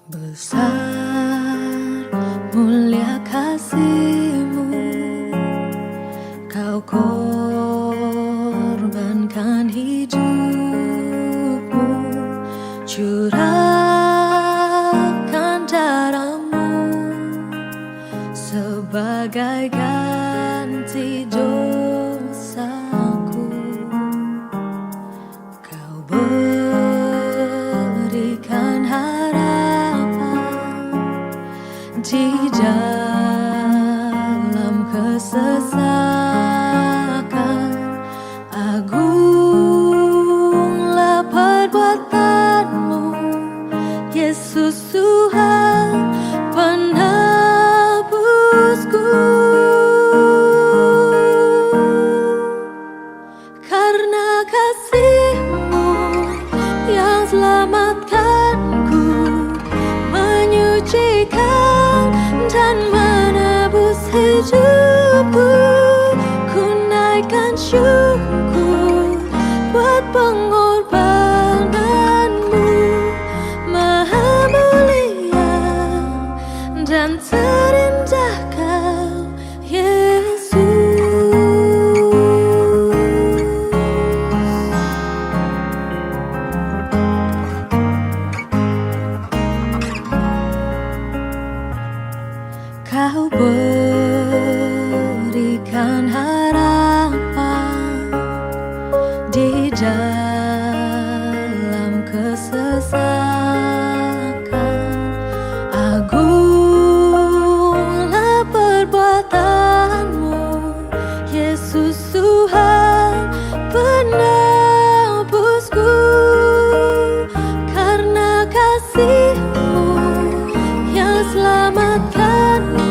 Besar mulia kasih-Mu, Kau korbankan hidup-Mu, curahkan darah-Mu sebagai ganti dosaku. Kau berikan harapan di dalam kesesakan. Agunglah perbuatan-Mu, Yesus Tuhan penebusku. Karena kasih-Mu yang selamatkanku, menyucikan dan menebus hidupku. Ku naikkan syukur buat pengorbanan-Mu, Maha mulia dan terindah Kau, Yesus. Kau berikan harapan di dalam kesesakan. Agunglah perbuatan-Mu, Yesus Tuhan penebusku. Karena kasih-Mu yang selamatkanku,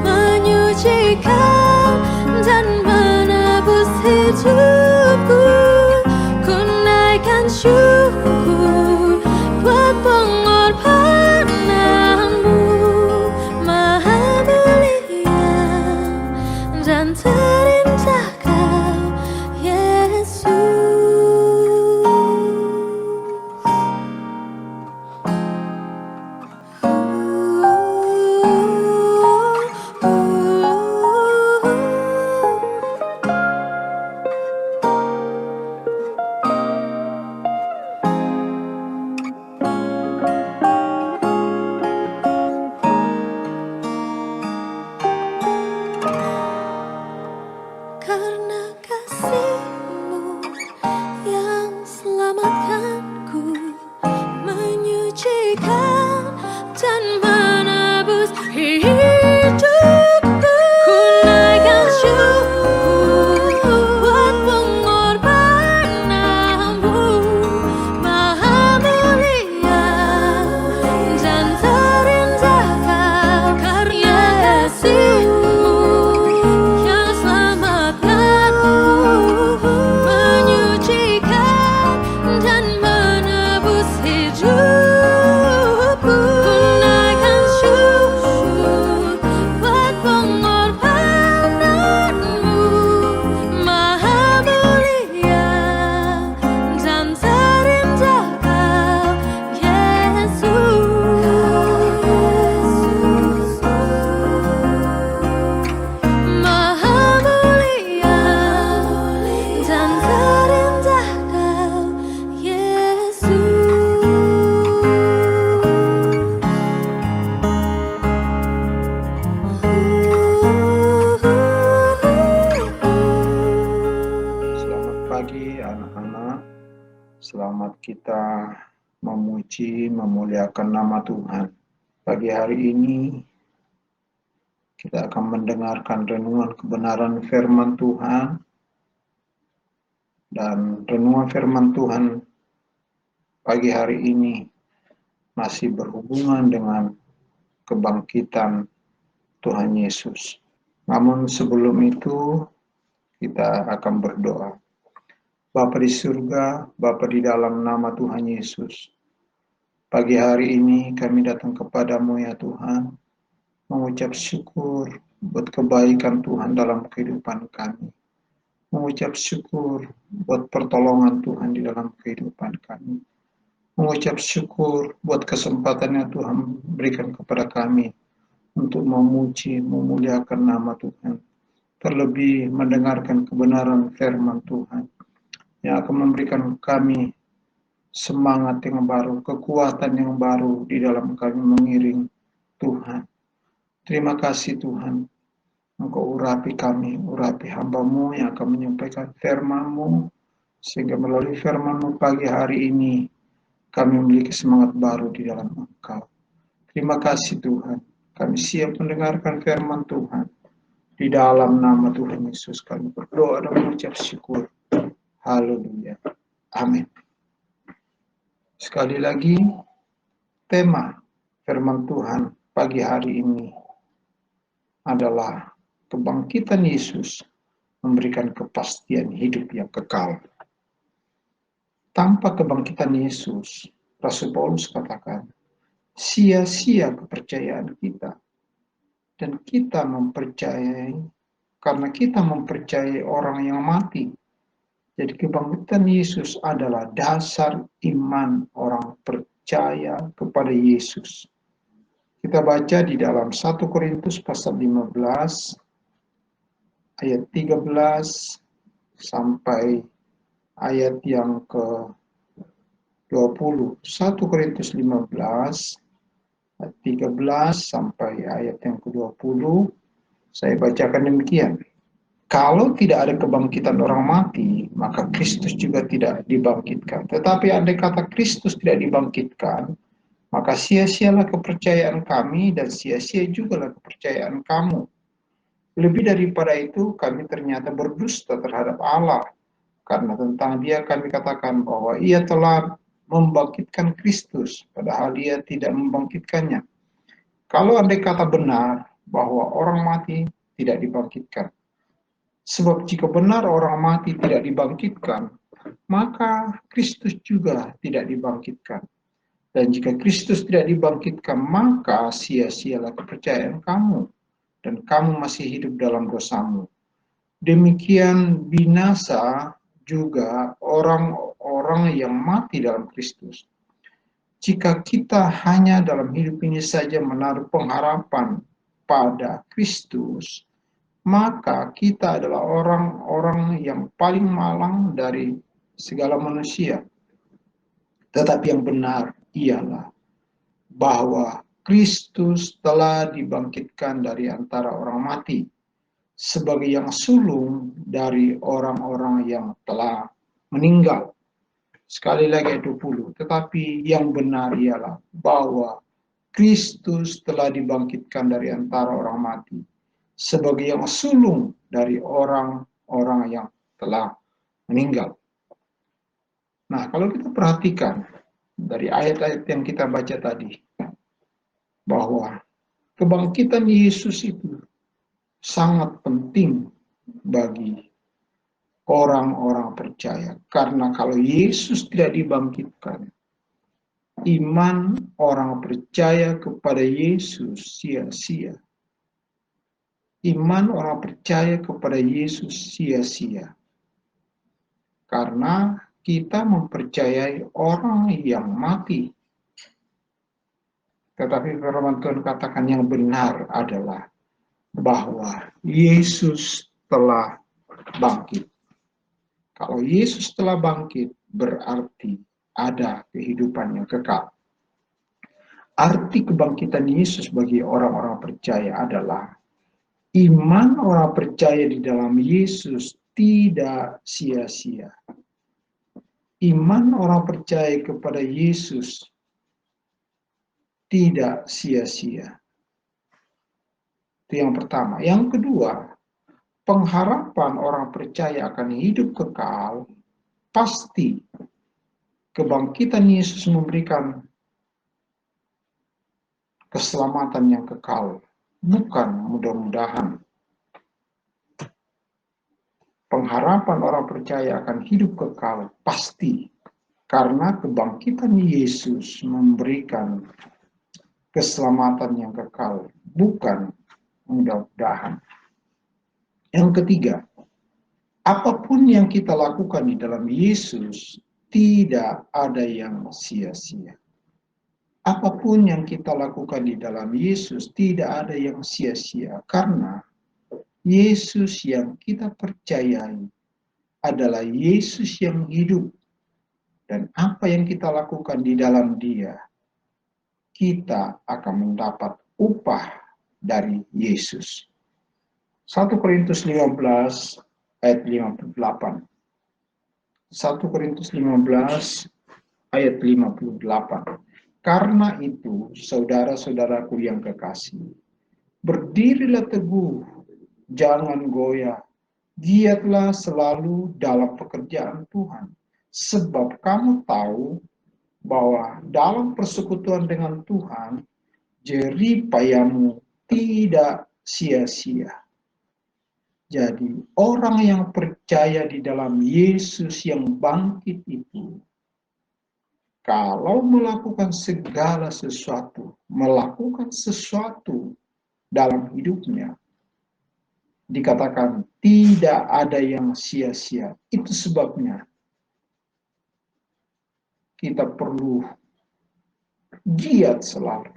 menyucikan dan menebus hidupku. Ku naikkan syukur buat pengorbanan-Mu, Maha mulia dan terindah Kau, Yesus. Karena kasih-Mu yang selamatkanku, menyucikan dan menebus hidupku. Ku naikkan syukur buat pengorbanan-Mu, Maha mulia dan terindah Kau. Karena kasih-Mu yang selamatkanku, menyucikan dan menebus hidupku. Ku naikkan syukur buat pengorbanan-Mu, Maha mulia dan terindah Kau, Yesus. Maha mulia dan terindah Kau, Yesus. Selamat pagi anak-anak. Selamat kita memuji, memuliakan nama Tuhan. Pagi hari ini kita akan mendengarkan renungan kebenaran firman Tuhan. Dan renungan firman Tuhan pagi hari ini masih berhubungan dengan kebangkitan Tuhan Yesus. Namun sebelum itu kita akan berdoa. Bapa di surga, Bapa di dalam nama Tuhan Yesus, pagi hari ini kami datang kepadamu ya Tuhan, mengucap syukur buat kebaikan Tuhan dalam kehidupan kami. Mengucap syukur buat pertolongan Tuhan di dalam kehidupan kami. mengucap syukur buat kesempatan yang Tuhan berikan kepada kami untuk memuji, memuliakan nama Tuhan. Terlebih mendengarkan kebenaran firman Tuhan yang akan memberikan kami semangat yang baru, kekuatan yang baru di dalam kami mengiring Tuhan. Terima kasih Tuhan, Engkau urapi kami, urapi hamba-Mu yang akan menyampaikan firman-Mu, sehingga melalui firman-Mu pagi hari ini, kami memiliki semangat baru di dalam Engkau. Terima kasih Tuhan, kami siap mendengarkan firman Tuhan. Di dalam nama Tuhan Yesus kami berdoa dan mengucap syukur. Haleluya. Amin. Sekali lagi, tema firman Tuhan pagi hari ini adalah kebangkitan Yesus memberikan kepastian hidup yang kekal. Tanpa kebangkitan Yesus, Rasul Paulus katakan, sia-sia kepercayaan kita. Dan kita mempercayai, karena kita mempercayai orang yang mati. Jadi kebangkitan Yesus adalah dasar iman orang percaya kepada Yesus. Kita baca di dalam 1 Korintus pasal 15 ayat 13 sampai ayat yang ke-20. 1 Korintus 15 ayat 13 sampai ayat yang ke-20. Saya bacakan demikian. Kalau tidak ada kebangkitan orang mati, maka Kristus juga tidak dibangkitkan. Tetapi andai kata Kristus tidak dibangkitkan, maka sia-sialah kepercayaan kami dan sia-sia jugalah kepercayaan kamu. Lebih daripada itu, kami ternyata berdusta terhadap Allah. Karena tentang Dia kami katakan bahwa Ia telah membangkitkan Kristus, padahal Dia tidak membangkitkannya. Kalau andai kata benar bahwa orang mati tidak dibangkitkan. Sebab jika benar orang mati tidak dibangkitkan, maka Kristus juga tidak dibangkitkan. Dan jika Kristus tidak dibangkitkan, maka sia-sialah kepercayaan kamu, dan kamu masih hidup dalam dosamu. Demikian binasa juga orang-orang yang mati dalam Kristus. Jika kita hanya dalam hidup ini saja menaruh pengharapan pada Kristus, maka kita adalah orang-orang yang paling malang dari segala manusia. Tetapi yang benar ialah bahwa Kristus telah dibangkitkan dari antara orang mati sebagai yang sulung dari orang-orang yang telah meninggal. Sekali lagi ayat 20. Tetapi yang benar ialah bahwa Kristus telah dibangkitkan dari antara orang mati sebagai yang sulung dari orang-orang yang telah meninggal. Nah, kalau kita perhatikan dari ayat-ayat yang kita baca tadi, bahwa kebangkitan Yesus itu sangat penting bagi orang-orang percaya. Karena kalau Yesus tidak dibangkitkan, iman orang percaya kepada Yesus sia-sia. Iman orang percaya kepada Yesus sia-sia. Karena kita mempercayai orang yang mati. Tetapi firman Tuhan katakan yang benar adalah bahwa Yesus telah bangkit. Kalau Yesus telah bangkit, berarti ada kehidupan yang kekal. Arti kebangkitan Yesus bagi orang-orang percaya adalah iman orang percaya di dalam Yesus tidak sia-sia. Iman orang percaya kepada Yesus tidak sia-sia. Itu yang pertama. Yang kedua, pengharapan orang percaya akan hidup kekal, pasti kebangkitan Yesus memberikan keselamatan yang kekal, bukan mudah-mudahan. Pengharapan orang percaya akan hidup kekal, pasti, karena kebangkitan Yesus memberikan keselamatan yang kekal, bukan mudah-mudahan. Yang ketiga, apapun yang kita lakukan di dalam Yesus tidak ada yang sia-sia. Apapun yang kita lakukan di dalam Yesus tidak ada yang sia-sia, karena Yesus yang kita percayai adalah Yesus yang hidup, dan apa yang kita lakukan di dalam Dia, kita akan mendapat upah dari Yesus. 1 Korintus 15 ayat 58. 1 Korintus 15 ayat 58. Karena itu, saudara-saudaraku yang kekasih, berdirilah teguh, jangan goyah, giatlah selalu dalam pekerjaan Tuhan, sebab kamu tahu bahwa dalam persekutuan dengan Tuhan, jerih payahmu tidak sia-sia. Jadi, orang yang percaya di dalam Yesus yang bangkit itu, kalau melakukan segala sesuatu, melakukan sesuatu dalam hidupnya, dikatakan tidak ada yang sia-sia. Itu sebabnya kita perlu giat selalu.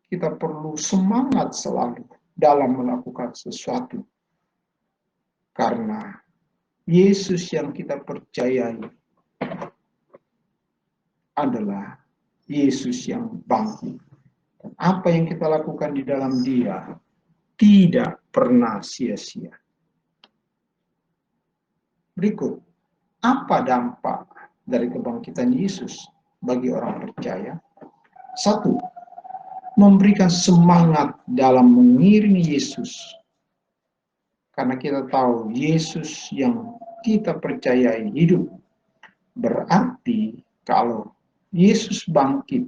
Kita perlu semangat selalu dalam melakukan sesuatu. Karena Yesus yang kita percayai adalah Yesus yang bangkit. Dan apa yang kita lakukan di dalam Dia tidak pernah sia-sia. Berikut, apa dampak dari kebangkitan Yesus bagi orang percaya? 1. Memberikan semangat dalam mengiringi Yesus. Karena kita tahu Yesus yang kita percayai hidup. Berarti kalau Yesus bangkit,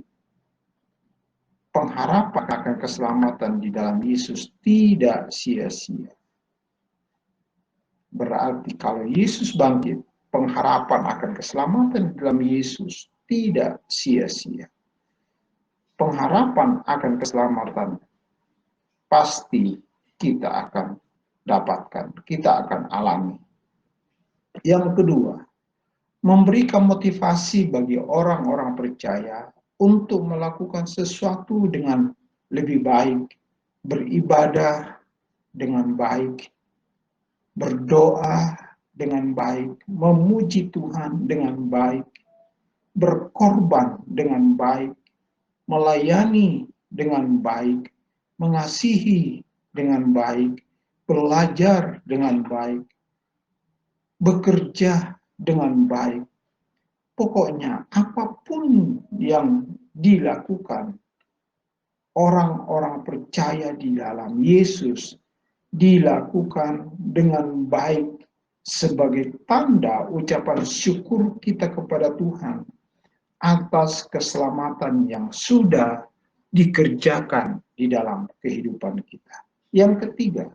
pengharapan akan keselamatan di dalam Yesus tidak sia-sia. Berarti kalau Yesus bangkit, pengharapan akan keselamatan di dalam Yesus tidak sia-sia. Pengharapan akan keselamatan pasti kita akan dapatkan, kita akan alami. Yang kedua, memberikan motivasi bagi orang-orang percaya untuk melakukan sesuatu dengan lebih baik, beribadah dengan baik, berdoa dengan baik, memuji Tuhan dengan baik, berkorban dengan baik, melayani dengan baik, mengasihi dengan baik, belajar dengan baik, bekerja dengan baik. Pokoknya apapun yang dilakukan orang-orang percaya di dalam Yesus dilakukan dengan baik sebagai tanda ucapan syukur kita kepada Tuhan atas keselamatan yang sudah dikerjakan di dalam kehidupan kita. Yang ketiga,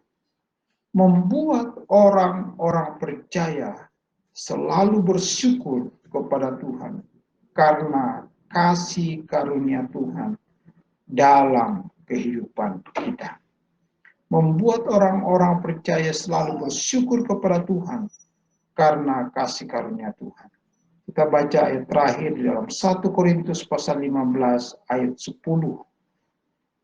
membuat orang-orang percaya selalu bersyukur kepada Tuhan karena kasih karunia Tuhan dalam kehidupan kita. Membuat orang-orang percaya selalu bersyukur kepada Tuhan karena kasih karunia Tuhan. Kita baca ayat terakhir di dalam 1 Korintus pasal 15 ayat 10.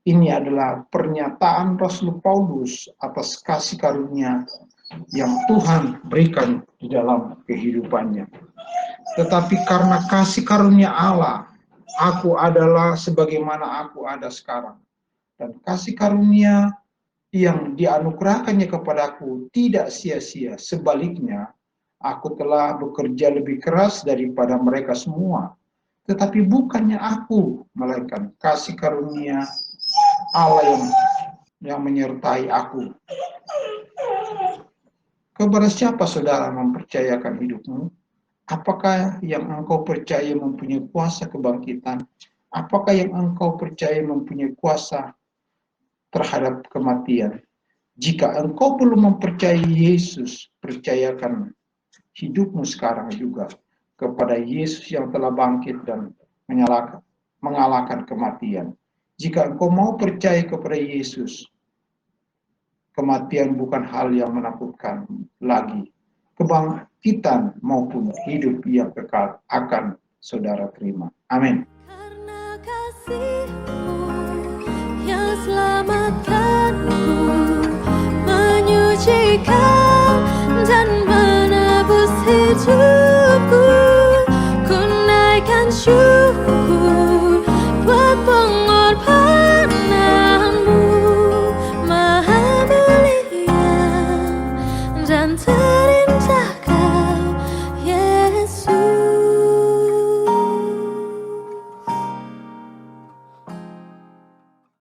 Ini adalah pernyataan Rasul Paulus atas kasih karunia yang Tuhan berikan di dalam kehidupannya. Tetapi karena kasih karunia Allah, aku adalah sebagaimana aku ada sekarang. Dan kasih karunia yang dianugerahkannya kepadaku tidak sia-sia. Sebaliknya, aku telah bekerja lebih keras daripada mereka semua. Tetapi bukannya aku, melainkan kasih karunia Allah yang menyertai aku. Kepada siapa saudara mempercayakan hidupmu? Apakah yang engkau percaya mempunyai kuasa kebangkitan? Apakah yang engkau percaya mempunyai kuasa terhadap kematian? Jika engkau belum mempercayai Yesus, percayakan hidupmu sekarang juga kepada Yesus yang telah bangkit dan mengalahkan kematian. Jika engkau mau percaya kepada Yesus, kematian bukan hal yang menakutkan lagi. kebangkitan maupun hidup yang kekal akan saudara terima. Amin. Karena kasih-Mu yang selamatkanku, menyucikan dan menebus hidupku, ku naikkan syukur buat pengorbanan-Mu, Maha Mulia dan